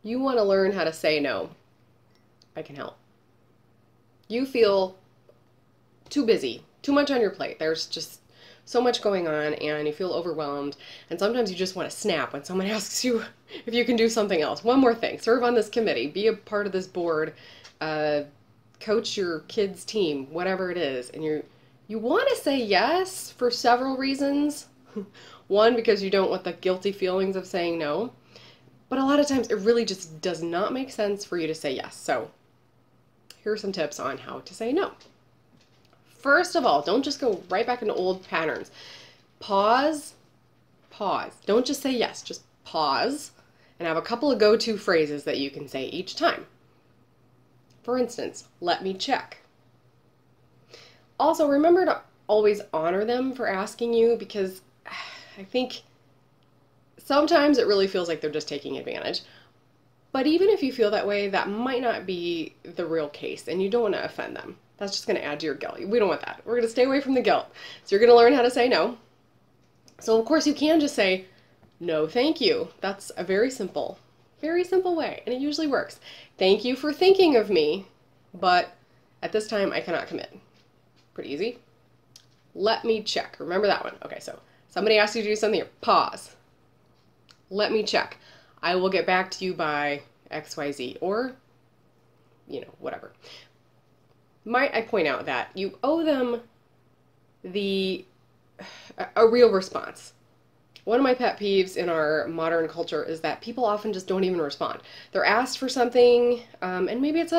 You want to learn how to say no. I can help. You feel too busy, too much on your plate. There's just so much going on and you feel overwhelmed. And sometimes you just want to snap when someone asks you if you can do something else. One more thing, serve on this committee, be a part of this board, coach your kids' team, whatever it is. And you want to say yes for several reasons. One, because you don't want the guilty feelings of saying no. But a lot of times it really just does not make sense for you to say yes. So here are some tips on how to say no. First of all, don't just go right back into old patterns. Pause, pause. Don't just say yes, just pause and have a couple of go-to phrases that you can say each time. For instance, let me check. Also, remember to always honor them for asking you, because I think sometimes it really feels like they're just taking advantage. But even if you feel that way, that might not be the real case, and you don't want to offend them. That's just going to add to your guilt. We don't want that. We're going to stay away from the guilt. So you're going to learn how to say no. So of course you can just say, no, thank you. That's a very simple way, and it usually works. Thank you for thinking of me, but at this time I cannot commit. Pretty easy. Let me check. Remember that one. Okay, so somebody asks you to do something, pause. Let me check. I will get back to you by XYZ, or, whatever. Might I point out that you owe them a real response. One of my pet peeves in our modern culture is that people often just don't even respond. They're asked for something, and maybe it's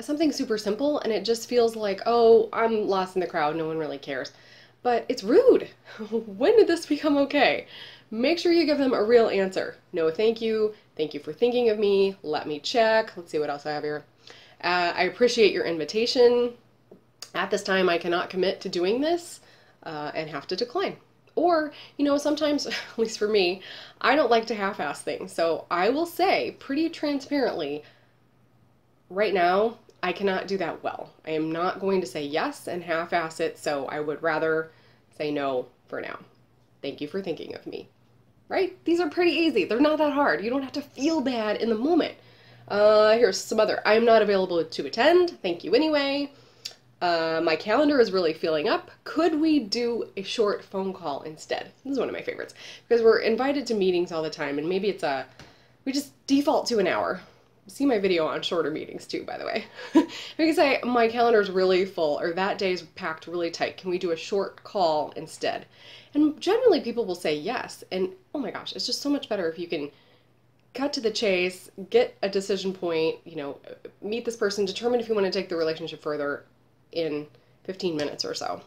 something super simple, and it just feels like, oh, I'm lost in the crowd, no one really cares. But it's rude. When did this become okay? Make sure you give them a real answer. No, thank you for thinking of me, let me check. Let's see what else I have here. I appreciate your invitation. At this time, I cannot commit to doing this and have to decline. Or, sometimes, at least for me, I don't like to half-ass things. So I will say pretty transparently, right now, I cannot do that well. I am not going to say yes and half-ass it, so I would rather say no for now. Thank you for thinking of me. Right? These are pretty easy. They're not that hard. You don't have to feel bad in the moment. Here's some other. I'm not available to attend. Thank you anyway. My calendar is really filling up. Could we do a short phone call instead? This is one of my favorites because we're invited to meetings all the time, and maybe we just default to an hour. See my video on shorter meetings too, by the way. We can say, my calendar is really full, or that day is packed really tight. Can we do a short call instead? And generally people will say yes. And oh my gosh, it's just so much better if you can cut to the chase, get a decision point, meet this person, determine if you want to take the relationship further in 15 minutes or so.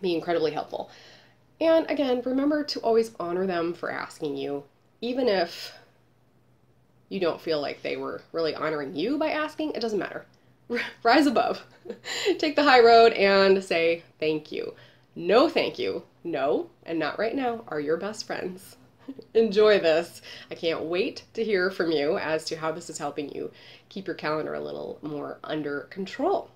Be incredibly helpful. And again, remember to always honor them for asking you, even if you don't feel like they were really honoring you by asking. It doesn't matter. Rise above. Take the high road and say thank you. No thank you, no, and not right now are your best friends. Enjoy this. I can't wait to hear from you as to how this is helping you keep your calendar a little more under control.